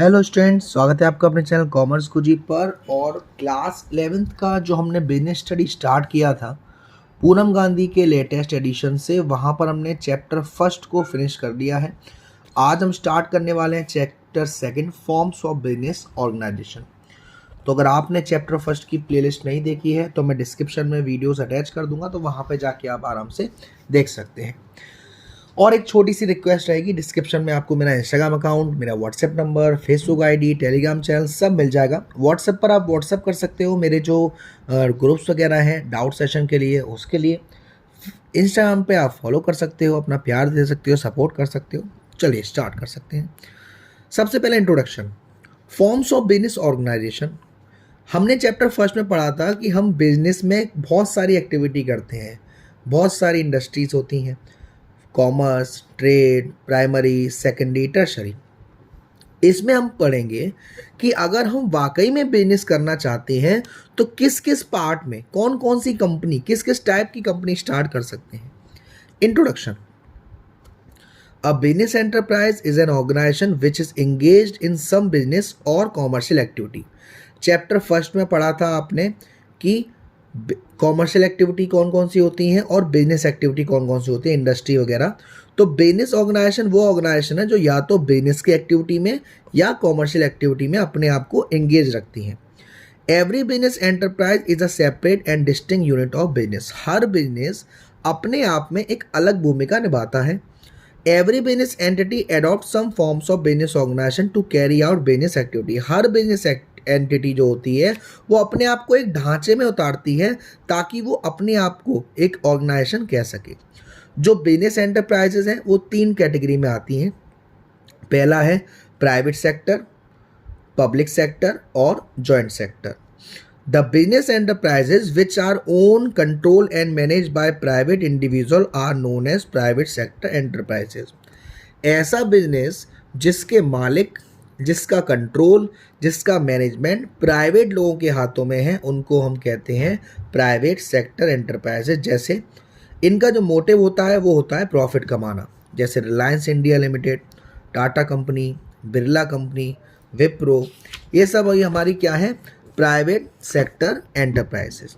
Hello students, स्वागत है आपका अपने चैनल कॉमर्स कुजी पर। और क्लास 11th का जो हमने बिजनेस स्टडी स्टार्ट किया था पूनम गांधी के लेटेस्ट एडिशन से, वहाँ पर हमने चैप्टर फर्स्ट को फिनिश कर दिया है। आज हम स्टार्ट करने वाले हैं chapter second, forms of business organisation. तो अगर आपने चैप्टर फर्स्ट की प्लेलिस्ट नहीं देखी है तो मैं डिस्क्रिप्शन में वीडियोस अटैच कर दूंगा, तो वहाँ पे जाके आप आराम से देख सकते हैं। और एक छोटी सी रिक्वेस्ट रहेगी, डिस्क्रिप्शन में आपको मेरा इंस्टाग्राम अकाउंट, मेरा WhatsApp number, Facebook ID, Telegram channel सब मिल जाएगा। व्हाट्सएप पर आप व्हाट्सएप कर सकते हो मेरे जो ग्रुप्स वगैरह हैं डाउट सेशन के लिए, उसके लिए। इंस्टाग्राम पे आप फॉलो कर सकते हो, अपना प्यार दे सकते हो, सपोर्ट कर सकते हो। चलिए स्टार्ट कर सकते हैं। सबसे पहले introduction, forms of business organisation. हमने चैप्टर फर्स्ट में पढ़ा था कि हम बिजनेस में बहुत सारी एक्टिविटी करते हैं, बहुत सारी इंडस्ट्रीज होती हैं, commerce, trade, primary, secondary, tertiary. इसमें हम पढ़ेंगे कि अगर हम वाकई में बिजनेस करना चाहते हैं तो किस किस पार्ट में कौन कौन सी कंपनी, किस किस टाइप की कंपनी स्टार्ट कर सकते हैं। Introduction, a business enterprise is an organisation which is engaged in some business और कॉमर्शियल एक्टिविटी। चैप्टर फर्स्ट में पढ़ा था आपने कि कॉमर्शियल एक्टिविटी कौन कौन सी होती हैं और बिजनेस एक्टिविटी कौन कौन सी होती है, इंडस्ट्री वगैरह। तो बिजनेस ऑर्गेनाइजेशन वो ऑर्गेनाइजेशन है जो या तो बिजनेस की एक्टिविटी में या कॉमर्शियल एक्टिविटी में अपने आप को एंगेज रखती हैं। Every business enterprise is a separate and distinct unit of business. हर बिजनेस अपने आप में एक अलग भूमिका निभाता है। Every business entity adopt some forms of business organisation to carry out business activity. हर बिजनेस एंटिटी जो होती है वो अपने आप को एक ढांचे में उतारती है ताकि वो अपने आप को एक ऑर्गेनाइजेशन कह सके। जो बिजनेस एंटरप्राइजेज हैं वो तीन कैटेगरी में आती हैं। पहला है प्राइवेट सेक्टर, पब्लिक सेक्टर और joint sector. The business enterprises which are own, control and manage by private individual are known as private sector enterprises. ऐसा बिजनेस जिसके मालिक, जिसका कंट्रोल, जिसका मैनेजमेंट प्राइवेट लोगों के हाथों में है, उनको हम कहते हैं प्राइवेट सेक्टर एंटरप्राइजेज। जैसे इनका जो मोटिव होता है वो होता है प्रॉफिट कमाना, जैसे Reliance India limited, Tata company, Birla company, Wipro, ये सब वही हमारी क्या है, प्राइवेट सेक्टर एंटरप्राइजेज।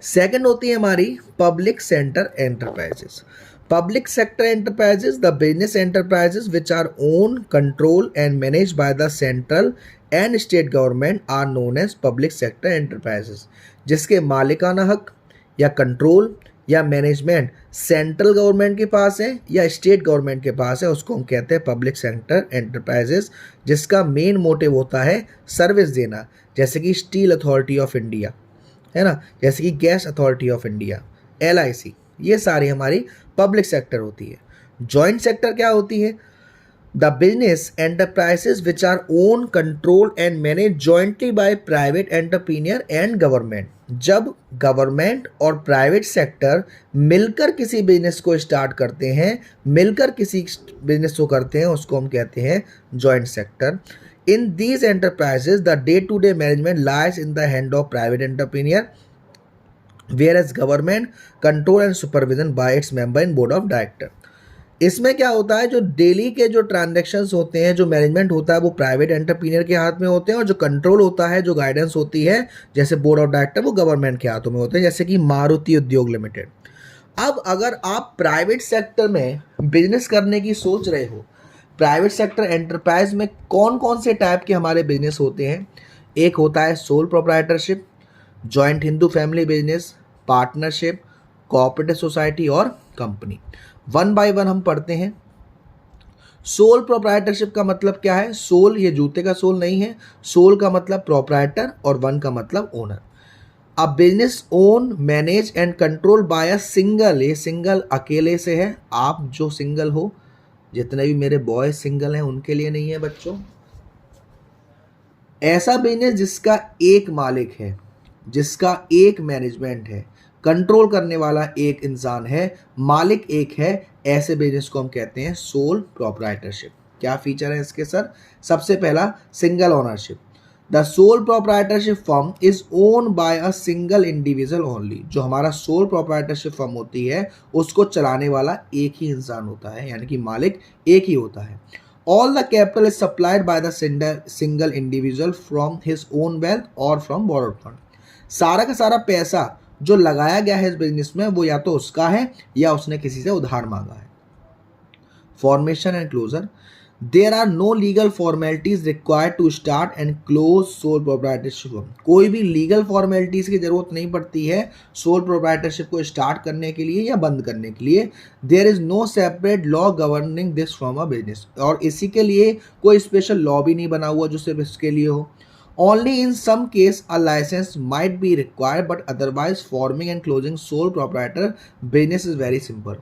सेकंड होती है हमारी public sector enterprises. Public sector enterprises, the business enterprises which are owned, controlled and managed by the central and state government are known as public sector enterprises. जिसके मालिकाना हक या control या management central government के पास है या state government के पास है, उसको हम कहते हैं पब्लिक सेक्टर एंटरप्राइजेस। जिसका मेन मोटिव होता है सर्विस देना, जैसे कि स्टील अथॉरिटी ऑफ इंडिया है ना, जैसे कि gas authority of India, LIC, ये सारी हमारी पब्लिक सेक्टर होती है। जॉइंट सेक्टर क्या होती है? The business enterprises which are own, control and manage jointly by private entrepreneur and government. जब गवर्नमेंट और प्राइवेट सेक्टर मिलकर किसी बिजनेस को स्टार्ट करते हैं, मिलकर किसी बिजनेस को करते हैं, उसको हम कहते हैं joint sector. In these enterprises the day to day management lies in the hand of private entrepreneur, whereas government control and supervision by its member in board of director। इसमें क्या होता है, जो डेली के जो ट्रांजैक्शंस होते हैं, जो मैनेजमेंट होता है वो प्राइवेट एंटरप्रीनियर के हाथ में होते हैं, और जो कंट्रोल होता है, जो गाइडेंस होती है जैसे बोर्ड ऑफ डायरेक्टर, वो गवर्नमेंट के हाथों में होते हैं, जैसे कि मारुति उद्योग लिमिटेड। अब अगर आप प्राइवेट सेक्टर में बिजनेस करने की सोच रहे हो, प्राइवेट सेक्टर एंटरप्राइज में कौन कौन से टाइप के हमारे बिजनेस होते हैं? एक होता है sole proprietorship, joint Hindu family business, partnership, cooperative society और कंपनी। वन बाय वन हम पढ़ते हैं। सोल प्रोप्राइटरशिप का मतलब क्या है? सोल ये जूते का सोल नहीं है, सोल का मतलब प्रोप्राइटर और वन का मतलब ओनर। अब business own, manage and control by a single, ये सिंगल अकेले से है। आप जो सिंगल हो, जितने भी मेरे बॉयज सिंगल हैं उनके लिए नहीं है बच्चों। ऐसा बिजनेस जिसका एक मालिक है, जिसका एक मैनेजमेंट है, कंट्रोल करने वाला एक इंसान है, मालिक एक है, ऐसे बिजनेस को हम कहते हैं सोल प्रोप्राइटरशिप। क्या फीचर है इसके सर? सबसे पहला single ownership. The sole proprietorship firm is own by a single individual only. जो हमारा सोल प्रोप्राइटरशिप फर्म होती है उसको चलाने वाला एक ही इंसान होता है, यानी कि मालिक एक ही होता है। All the capital is supplied by the single individual from his own wealth और फ्रॉम बोरोड फंड। सारा का सारा पैसा जो लगाया गया है इस बिजनेस में वो या तो उसका है या उसने किसी से उधार मांगा है। Formation and closure, there are no legal formalities required to start and close sole proprietorship. कोई भी लीगल फॉर्मेलिटीज की जरूरत नहीं पड़ती है सोल प्रोप्राइटरशिप को स्टार्ट करने के लिए या बंद करने के लिए। There is no separate law governing this from a business, और इसी के लिए कोई स्पेशल लॉ भी नहीं बना हुआ जो सिर्फ इसके लिए हो। Only in some case a license might be required, but otherwise forming and closing sole proprietor business is very simple.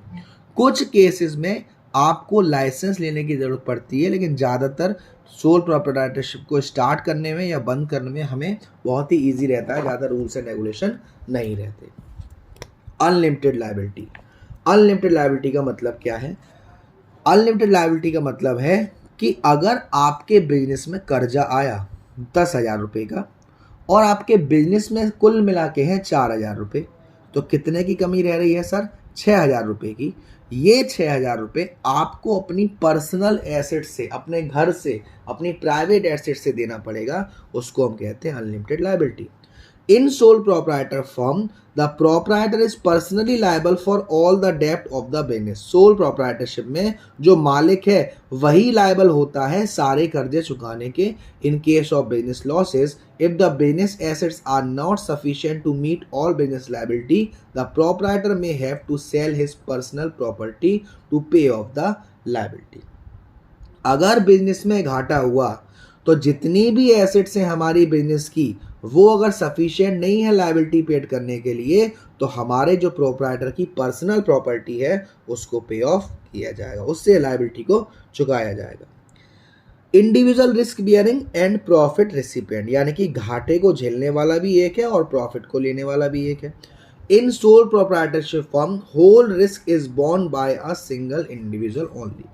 कुछ केसेस में आपको लाइसेंस लेने की ज़रूरत पड़ती है, लेकिन ज़्यादातर सोल प्रोप्राइटरशिप को स्टार्ट करने में या बंद करने में हमें बहुत ही ईजी रहता है, ज़्यादा रूल्स एंड रेगुलेशन नहीं रहते। अनलिमिटेड लायबिलिटी, अनलिमिटेड लायबिलिटी का मतलब क्या है? अनलिमिटेड लायबिलिटी का मतलब है कि अगर आपके बिजनेस में कर्जा आया 10,000 रुपये का और आपके बिजनेस में कुल मिला के हैं 4,000 रुपये, तो कितने की कमी रह रही है सर? 6,000 रुपये की। ये 6,000 रुपये आपको अपनी पर्सनल एसेट से, अपने घर से, अपनी प्राइवेट एसेट से देना पड़ेगा, उसको हम कहते हैं unlimited liability. In sole proprietor firm, the proprietor is personally liable for all the debt of the business. Sole proprietorship में जो मालिक है वही liable होता है सारे कर्जे चुकाने के। In case of business losses, if the business assets are not sufficient to meet all business liability, the proprietor may have to sell his personal property to pay off the liability. अगर business में घाटा हुआ तो जितनी भी assets हैं हमारी business की, वो अगर सफिशिएंट नहीं है लायबिलिटी पेड करने के लिए, तो हमारे जो प्रोप्राइटर की पर्सनल प्रॉपर्टी है उसको पे ऑफ किया जाएगा, उससे लायबिलिटी को चुकाया जाएगा। Individual risk bearing and profit recipient, यानी कि घाटे को झेलने वाला भी एक है और प्रॉफिट को लेने वाला भी एक है। In sole proprietorship firm whole risk is borne by a single individual only.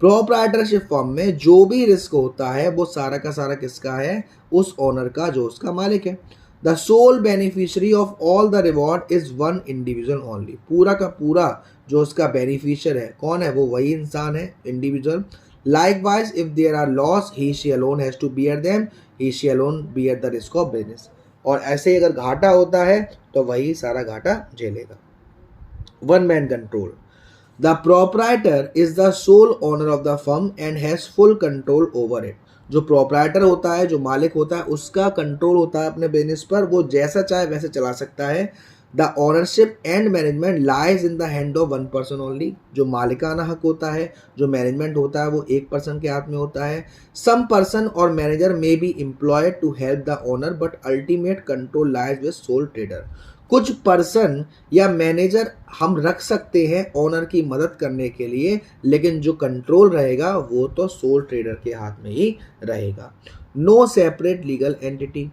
Proprietorship firm में जो भी रिस्क होता है वो सारा का सारा किसका है? उस ओनर का जो उसका मालिक है। The sole beneficiary of all the reward is one individual only. पूरा का पूरा जो उसका बेनिफिशियर है कौन है? वो वही इंसान है, individual. Likewise if there are loss he she alone has to bear them, he she alone bear the risk of business. और ऐसे ही अगर घाटा होता है तो वही सारा घाटा झेलेगा। One man control, the proprietor is the sole owner of the firm and has full control over it. जो प्रोप्राइटर होता है, जो मालिक होता है, उसका कंट्रोल होता है अपने बिजनेस पर, वो जैसा चाहे वैसे चला सकता है। The ownership and management lies in the hand of one person only. जो मालिकाना हक होता है, जो मैनेजमेंट होता है, वो एक पर्सन के हाथ में होता है। Some person or manager may be employed to help the owner but ultimate control lies with sole trader. कुछ पर्सन या मैनेजर हम रख सकते हैं ओनर की मदद करने के लिए, लेकिन जो कंट्रोल रहेगा वो तो सोल ट्रेडर के हाथ में ही रहेगा। No separate legal entity,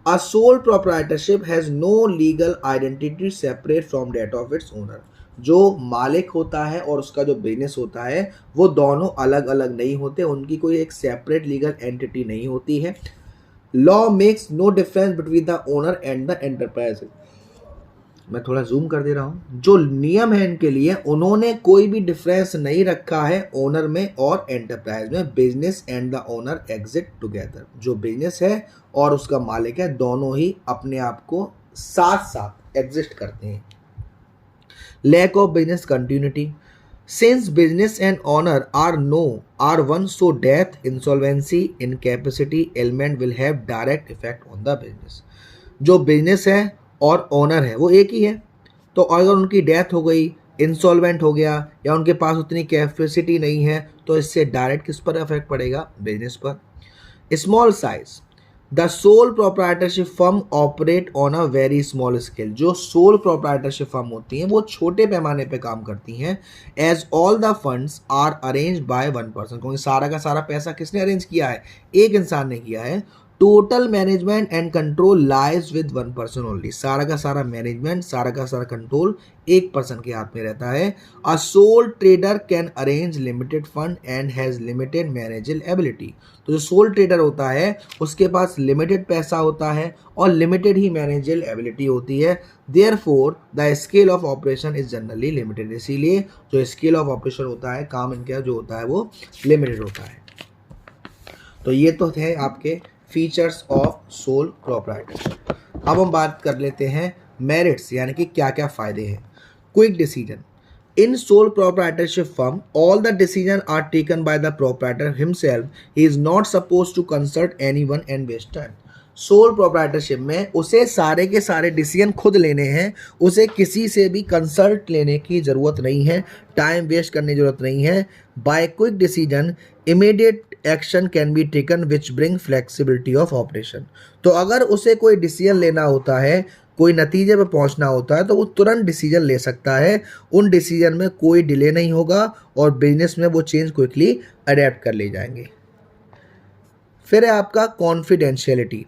a sole proprietorship has no legal identity separate from that of its owner. जो मालिक होता है और उसका जो बिजनेस होता है वो दोनों अलग अलग नहीं होते, उनकी कोई एक सेपरेट लीगल एंटिटी नहीं होती है। Law makes no difference between the owner and the enterprise. मैं थोड़ा जूम कर दे रहा हूँ। जो नियम है इनके लिए, उन्होंने कोई भी डिफरेंस नहीं रखा है ओनर में और एंटरप्राइज में। Business and the owner exit together. जो बिजनेस है और उसका मालिक है दोनों ही अपने आप को साथ साथ एग्जिस्ट करते हैं। Lack of business continuity, since business and owner are one, so death, insolvency, incapacity element will have direct effect on the business. जो बिजनेस है और ओनर है वो एक ही है, तो अगर उनकी डेथ हो गई, इंसॉल्वेंट हो गया या उनके पास उतनी कैपेसिटी नहीं है, तो इससे डायरेक्ट किस पर इफेक्ट पड़ेगा? बिजनेस पर। Small size, the sole proprietorship firm operate on a very small scale. जो सोल प्रोप्राइटरशिप फर्म होती हैं वो छोटे पैमाने पे काम करती हैं। As all the funds are arrange by one person, क्योंकि सारा का सारा पैसा किसने अरेंज किया है? एक इंसान ने किया है। Total management and control lies with one person only. सारा का सारा मैनेजमेंट, सारा का सारा कंट्रोल एक पर्सन के हाथ में रहता है। A sole trader can arrange limited fund and has limited managerial ability. तो जो सोल ट्रेडर होता है उसके पास लिमिटेड पैसा होता है और लिमिटेड ही मैनेजल एबिलिटी होती है। Therefore the scale of operation is generally limited. इसीलिए जो स्केल ऑफ ऑपरेशन होता है, काम इनका जो होता है वो लिमिटेड होता है। तो ये तो थे आपके फीचर्स ऑफ सोल प्रोप्राइटरशिप। अब हम बात कर लेते हैं मेरिट्स, यानी कि क्या क्या फ़ायदे हैं। Quick decision. In sole proprietorship firm, all the decisions are taken by the proprietor himself. He is not supposed to consult anyone and waste time. Sole proprietorship में उसे सारे के सारे डिसीजन खुद लेने हैं, उसे किसी से भी कंसल्ट लेने की ज़रूरत नहीं है, टाइम वेस्ट करने की ज़रूरत नहीं है। By quick decision immediate action can be taken which bring flexibility of operation. तो अगर उसे कोई डिसीजन लेना होता है, कोई नतीजे पर पहुंचना होता है, तो वो तुरंत डिसीजन ले सकता है। उन डिसीजन में कोई डिले नहीं होगा और बिजनेस में वो चेंज क्विकली अडेप्ट कर ले जाएंगे। फिर है आपका confidentiality.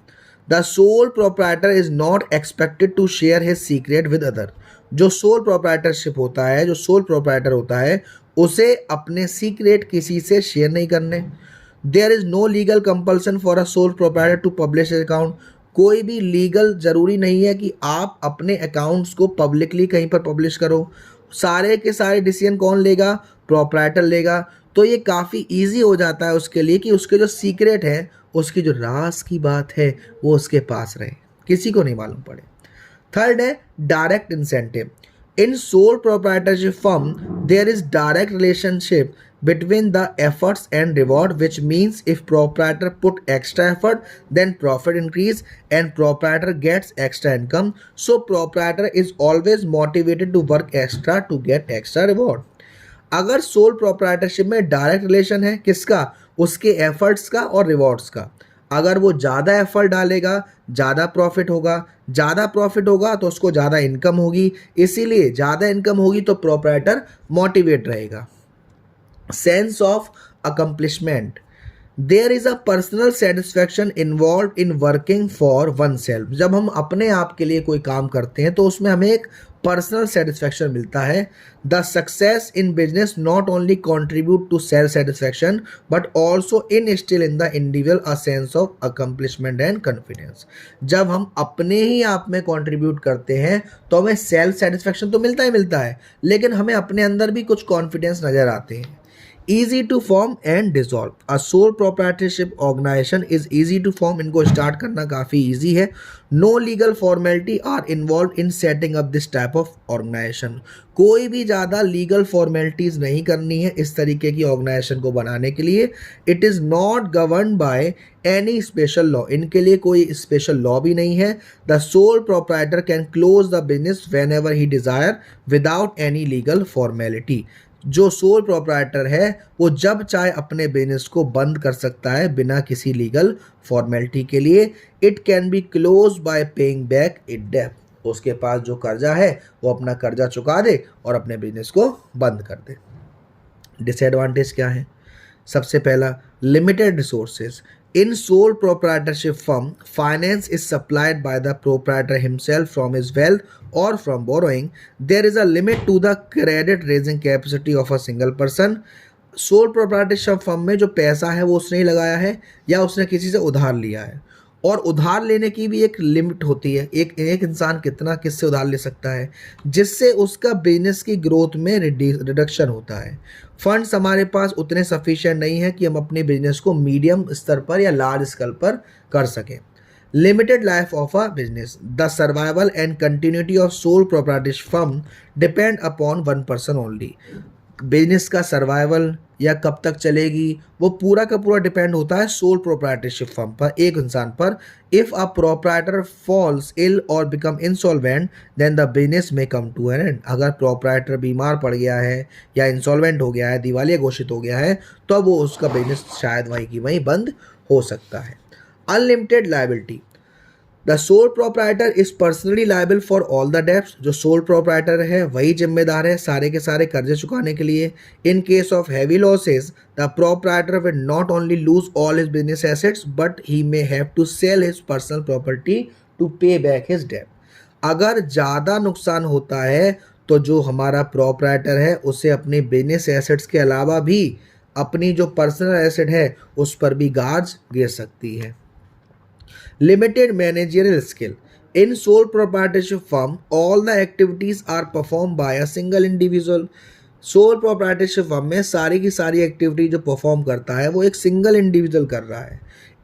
The sole proprietor is not expected to share his secret with other. जो सोल प्रोप्राइटरशिप होता है, जो सोल प्रोप्राइटर होता है, उसे अपने सीक्रेट किसी से शेयर नहीं करने। There is no legal compulsion for a sole proprietor to publish account. कोई भी लीगल ज़रूरी नहीं है कि आप अपने अकाउंट्स को पब्लिकली कहीं पर पब्लिश करो। सारे के सारे डिसीजन कौन लेगा? प्रोप्राइटर लेगा। तो ये काफ़ी इजी हो जाता है उसके लिए कि उसके जो सीक्रेट है, उसकी जो राज की बात है, वो उसके पास रहे, किसी को नहीं मालूम पड़े। थर्ड है direct incentive. In sole proprietorship firm there is direct relationship between the efforts and reward, which means if proprietor put extra effort, then profit increase and proprietor gets extra income. So proprietor is always motivated to work extra to get extra reward. अगर sole proprietorship में direct relation है किसका? उसके efforts का और rewards का। अगर वो ज़्यादा एफर्ट डालेगा, ज़्यादा प्रॉफिट होगा, ज़्यादा प्रॉफिट होगा तो उसको ज़्यादा इनकम होगी, इसीलिए ज़्यादा इनकम होगी तो प्रोप्राइटर मोटिवेट रहेगा। Sense of accomplishment. There is a personal satisfaction involved in working for oneself. जब हम अपने आप के लिए कोई काम करते हैं तो उसमें हमें एक पर्सनल सेटिस्फैक्शन मिलता है। The success in business not only contribute to self satisfaction but also instill in the individual a sense of accomplishment and confidence. जब हम अपने ही आप में कॉन्ट्रीब्यूट करते हैं तो हमें सेल्फ सेटिस्फैक्शन तो मिलता ही मिलता है, लेकिन हमें अपने अंदर भी कुछ कॉन्फिडेंस नज़र आते हैं। Easy to form and dissolve. A sole proprietorship organization is easy to form. इनको स्टार्ट करना काफ़ी easy है। No legal formality are involved in setting up this type of organization. कोई भी ज़्यादा लीगल फॉर्मेलिटीज़ नहीं करनी है इस तरीके की ऑर्गेनाइजेशन को बनाने के लिए। It is not govern by any special law. इनके लिए कोई स्पेशल लॉ भी नहीं है। The sole proprietor can close the business when ever he desire without any legal formality. जो सोल प्रोप्राइटर है वो जब चाहे अपने बिजनेस को बंद कर सकता है बिना किसी लीगल फॉर्मेलिटी के लिए। It can be close by paying back it debt. उसके पास जो कर्जा है वो अपना कर्जा चुका दे और अपने बिजनेस को बंद कर दे। डिसएडवांटेज क्या है? सबसे पहला, limited resources. In sole proprietorship firm, finance is supplied by the proprietor himself from his wealth or from borrowing. There is a limit to the credit raising capacity of a single person. Soul proprietorship firm में जो पैसा है वो उसने ही लगाया है या उसने किसी से उधार लिया है, और उधार लेने की भी एक लिमिट होती है। एक इंसान कितना किससे उधार ले सकता है, जिससे उसका बिजनेस की ग्रोथ में रिडक्शन होता है। फंड्स हमारे पास उतने सफिशिएंट नहीं है कि हम अपने बिजनेस को मीडियम स्तर पर या लार्ज स्केल पर कर सकें। Limited life of a business. The survival and continuity of soul proprietorship firm depend upon one person only. Business का सर्वाइवल या कब तक चलेगी वो पूरा का पूरा डिपेंड होता है सोल प्रोप्राइटरशिप फर्म पर, एक इंसान पर। If a proprietor falls ill or become insolvent then the business may come to an end. अगर प्रोप्राइटर बीमार पड़ गया है या इंसॉल्वेंट हो गया है, दिवालिया घोषित हो गया है, तो अब वो उसका बिजनेस शायद वहीं की वहीं बंद हो सकता है। Unlimited liability. The sole proprietor is personally liable for all the debts. जो सोल प्रोप्राइटर है वही जिम्मेदार है सारे के सारे कर्जे चुकाने के लिए। In case of heavy losses the proprietor will not only lose all his business assets but he may have to sell his personal property to pay back his डेब्ट। अगर ज़्यादा नुकसान होता है तो जो हमारा प्रोप्राइटर है उसे अपने बिजनेस एसेट्स के अलावा भी अपनी जो पर्सनल एसेट है उस पर भी गाज गिर सकती है। Limited managerial skill. In sole proprietorship firm, all the activities are performed by a single individual. Soul proprietorship firm में सारी की सारी एक्टिविटी जो परफॉर्म करता है वो एक सिंगल इंडिविजुअल कर रहा है।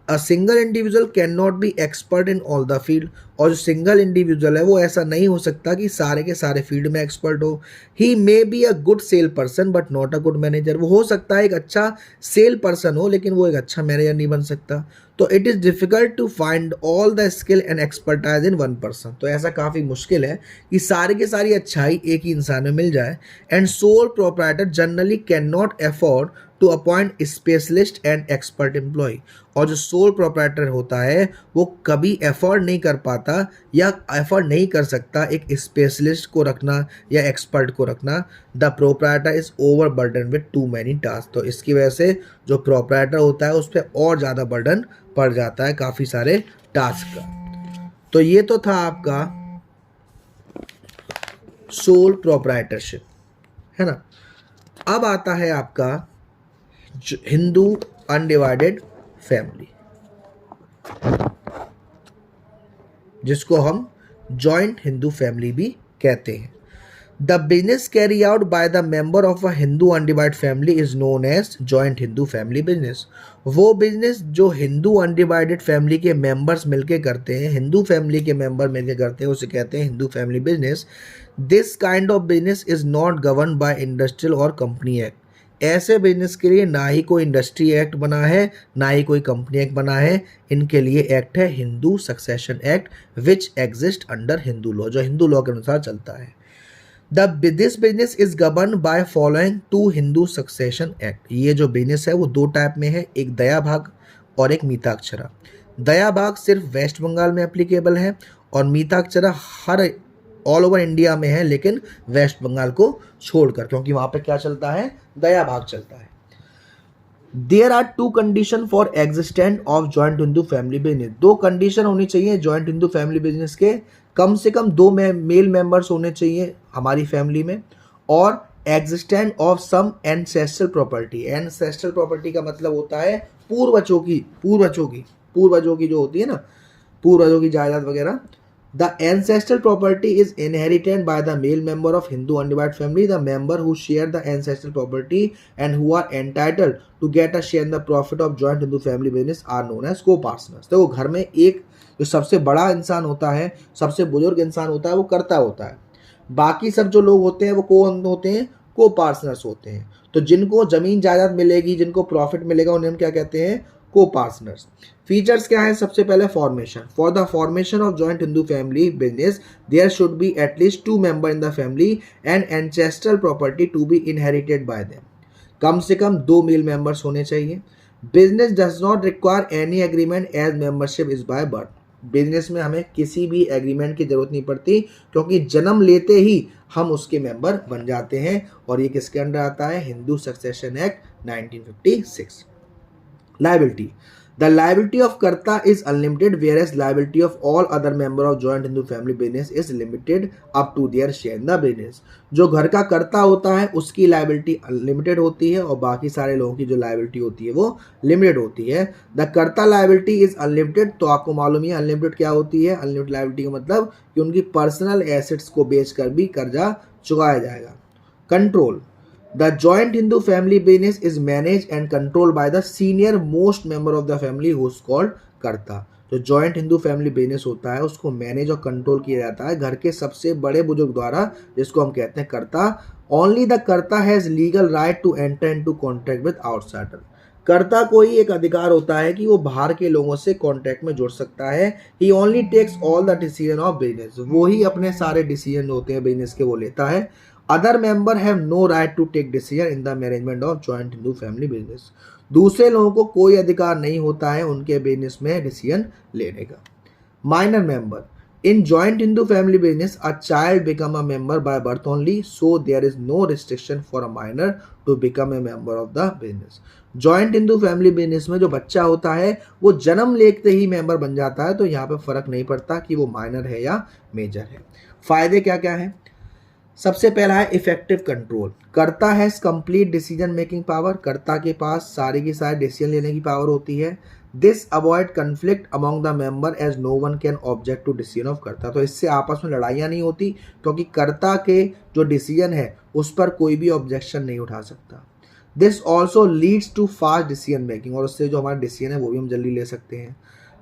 अ single individual can not B expert in all the field, और जो सिंगल इंडिविजुअल है वो ऐसा नहीं हो सकता कि सारे के सारे फील्ड में एक्सपर्ट हो। He may be a good sale person but not a good manager, वो हो सकता है एक अच्छा सेल पर्सन हो लेकिन वो एक अच्छा मैनेजर नहीं बन सकता। तो it is difficult to find all the skill and expertise in one person, तो ऐसा काफ़ी मुश्किल है कि सारी की सारी अच्छाई एक ही इंसान में मिल जाए। And sole proprietor generally can not afford to appoint specialist and expert employ, और जो सोल प्रोप्राइटर होता है वो कभी एफर्ड नहीं कर पाता या एफर्ड नहीं कर सकता एक स्पेशलिस्ट को रखना या एक्सपर्ट को रखना। The proprietor is over burden with two many task, तो इसकी वजह से जो प्रोप्राइटर होता है उस पर और ज़्यादा बर्डन पड़ जाता है काफ़ी सारे टास्क का। तो ये तो था आपका सोल प्रोप्राइटरशिप, है ना। अब आता है आपका हिंदू अनडिवाइडेड फैमिली, जिसको हम जॉइंट हिंदू फैमिली भी कहते हैं। The business carry out by the member of a Hindu undivided family is known as joint Hindu family business. वो बिजनेस जो हिंदू अनडिवाइडेड फैमिली के मेंबर्स मिलके करते हैं, हिंदू फैमिली के मेंबर मिलके करते हैं, उसे कहते हैं Hindu family business. This kind of business is not govern by industrial और कंपनी एक्ट। ऐसे बिजनेस के लिए ना ही कोई इंडस्ट्री एक्ट बना है ना ही कोई कंपनी एक्ट बना है, इनके लिए एक्ट है Hindu succession act which exist under Hindu law, जो हिंदू लॉ के अनुसार चलता है। This business is govern by following to Hindu succession act. ये जो बिजनेस है वो दो टाइप में है, एक दया भाग और एक मीताक्षरा। दया भाग सिर्फ वेस्ट बंगाल में एप्लीकेबल है और मीताक्षरा हर ऑल ओवर इंडिया में है, लेकिन वेस्ट बंगाल को छोड़कर, क्योंकि वहां पे क्या चलता है, दया भाग चलता है। There are two condition for existent of joint Hindu family business. दो कंडीशन होनी चाहिए जॉइंट हिंदू फैमिली बिजनेस के, कम से कम दो मेल मेंबर्स होने चाहिए हमारी फैमिली में, और existent of some ancestral property. Ancestral property का मतलब होता है पूर्वजों की जो होती है ना, पूर्वजों की जायदाद वगैरह। The ancestral property is inherited by the male member of Hindu undivided family. The member who share the ancestral property and who are entitled to get a share in the profit of joint Hindu family business are known as co-partners. तो घर में एक जो सबसे बड़ा इंसान होता है, सबसे बुजुर्ग इंसान होता है, वो कर्ता होता है। बाकी सब जो लोग होते हैं वो कौन होते हैं, को पार्टनर्स होते हैं। तो जिनको जमीन जायदाद मिलेगी, जिनको प्रॉफिट मिलेगा, उन्हें हम क्या कहते हैं, को पार्टनर्स। फीचर्स क्या है, सबसे पहले formation. For the formation of joint Hindu family business there should be at least two member in the family and ancestral property to be inherited by them. कम से कम दो मेल मेंबर्स होने चाहिए। Business does not require any agreement as membership is by birth. Business में हमें किसी भी एग्रीमेंट की जरूरत नहीं पड़ती, क्योंकि जन्म लेते ही हम उसके मेंबर बन जाते हैं। और ये किसके अंडर आता है, Hindu succession act 1956। Liability. The liability of Karta is unlimited, whereas liability of all other member of joint Hindu family business is limited up to their share in the business. जो घर का कर्ता होता है उसकी लाइबिलिटी अनलिमिटेड होती है और बाकी सारे लोगों की जो लाइबिलिटी होती है वो लिमिटेड होती है। द कर्ता लाइबिलिटी इज अनलिमिटेड, तो आपको मालूम है अनलिमिटेड क्या होती है। अनलिमिटेड लाइबिलिटी का मतलब कि उनकी पर्सनल एसेट्स को बेचकर भी कर्जा चुकाया जाएगा। Control. The joint Hindu family business is managed and controlled by the senior most member of the family who is called कर्ता। जो जॉइंट हिंदू फैमिली बिजनेस होता है उसको मैनेज और कंट्रोल किया जाता है घर के सबसे बड़े बुजुर्ग द्वारा, जिसको हम कहते हैं karta. Only the karta has legal right to enter into contract with outsider. Karta को ही एक अधिकार होता है कि वो बाहर के लोगों से कॉन्ट्रैक्ट में जुड़ सकता है। He only takes all the decision of business, वो ही अपने सारे डिसीजन होते हैं बिजनेस के वो लेता है। Other member have no right to take decision in the management of joint Hindu family business. दूसरे लोगों को कोई अधिकार नहीं होता है उनके बिजनेस में डिसीजन लेने का। Minor member. In joint Hindu family business a child become a member by birth only, so there is no restriction for a minor to become a member of the business. Joint Hindu family business में जो बच्चा होता है वो जन्म लेते ही member बन जाता है, तो यहाँ पे फर्क नहीं पड़ता कि वो माइनर है या मेजर है। फायदे क्या क्या है, सबसे पहला है इफेक्टिव कंट्रोल। कर्ता has complete decision making power, कर्ता के पास सारी की सारी डिसीजन लेने की पावर होती है। This avoid conflict among the member as no one can object to decision of karta. तो इससे आपस में लड़ाइयाँ नहीं होती, क्योंकि कर्ता के जो डिसीजन है उस पर कोई भी ऑब्जेक्शन नहीं उठा सकता। This also leads to fast decision making, और उससे जो हमारा डिसीजन है वो भी हम जल्दी ले सकते हैं।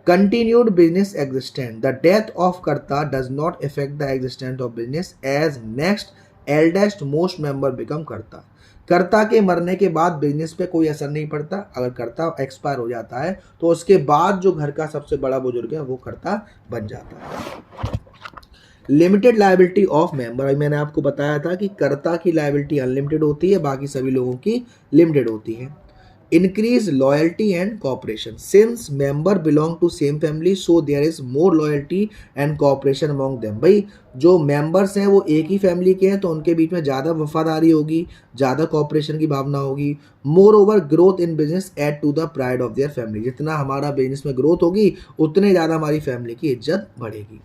Continued business existent, the death of karta does not effect the existent of business as next eldest most member become karta. कर्ता के मरने के बाद बिजनेस पे कोई असर नहीं पड़ता। अगर कर्ता एक्सपायर हो जाता है तो उसके बाद जो घर का सबसे बड़ा बुजुर्ग है वो कर्ता बन जाता है। लिमिटेड लायबिलिटी ऑफ मेंबर, अभी मैंने आपको बताया था कि कर्ता की लायबिलिटी अनलिमिटेड होती है, बाकी सभी लोगों की लिमिटेड होती है। Increase loyalty and cooperation, since member belong to same family so there is more loyalty and cooperation among them. भाई जो मेंबर्स हैं वो एक ही फैमिली के हैं तो उनके बीच में ज़्यादा वफादारी होगी, ज़्यादा कॉपरेशन की भावना होगी। Moreover growth in business add to the pride of their family, जितना हमारा बिजनेस में ग्रोथ होगी उतने ज़्यादा हमारी फैमिली की इज्जत बढ़ेगी।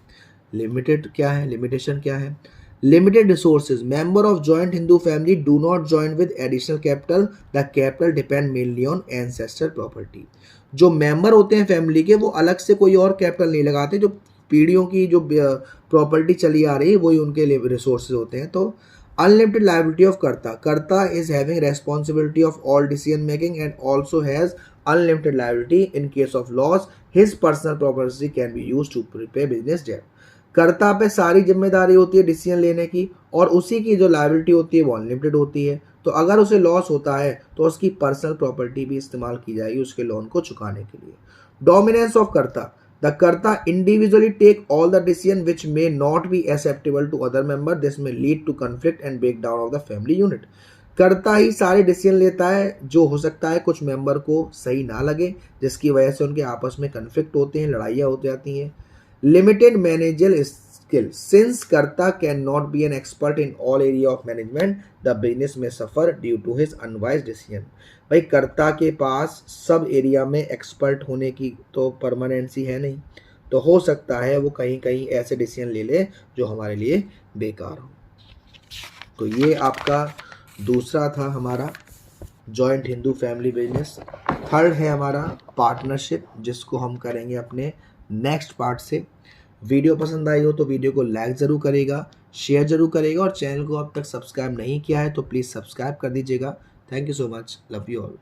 लिमिटेड क्या है, लिमिटेशन क्या है? Limited resources, member of joint Hindu family do not join with additional capital, the capital depend mainly on ancestor property. जो मेंबर होते हैं फैमिली के वो अलग से कोई और कैपिटल नहीं लगाते, जो पीढ़ियों की जो प्रॉपर्टी चली आ रही है वही उनके रिसोर्सेज होते हैं। तो unlimited liability of karta, karta is having responsibility of all decision making and also has unlimited liability in case of loss his personal property can be used to prepay business debt. Karta पे सारी जिम्मेदारी होती है डिसीजन लेने की, और उसी की जो लायबिलिटी होती है वो अनलिमिटेड होती है। तो अगर उसे लॉस होता है तो उसकी पर्सनल प्रॉपर्टी भी इस्तेमाल की जाएगी उसके लोन को चुकाने के लिए। Dominance of karta, the karta individually take all the decision which may not be acceptable to other member, this may lead to conflict and break down of the family unit. कर्ता ही सारे डिसीजन लेता है जो हो सकता है कुछ मेंबर को सही ना लगे, जिसकी वजह से उनके आपस में कन्फ्लिक्ट होते हैं, लड़ाइयाँ हो जाती हैं। Limited managerial skill, since karta can not be an expert in all area of management the business may suffer due to his unwise decision. भाई कर्ता के पास सब एरिया में एक्सपर्ट होने की तो परमानेंसी है नहीं, तो हो सकता है वो कहीं कहीं ऐसे डिसीजन ले ले जो हमारे लिए बेकार हो। तो ये आपका दूसरा था हमारा joint Hindu family business. Third है हमारा पार्टनरशिप, जिसको हम करेंगे अपने नेक्स्ट पार्ट से। वीडियो पसंद आई हो तो वीडियो को लाइक ज़रूर करेगा, शेयर ज़रूर करेगा, और चैनल को अब तक सब्सक्राइब नहीं किया है तो प्लीज़ सब्सक्राइब कर दीजिएगा। Thank you so much, love you all.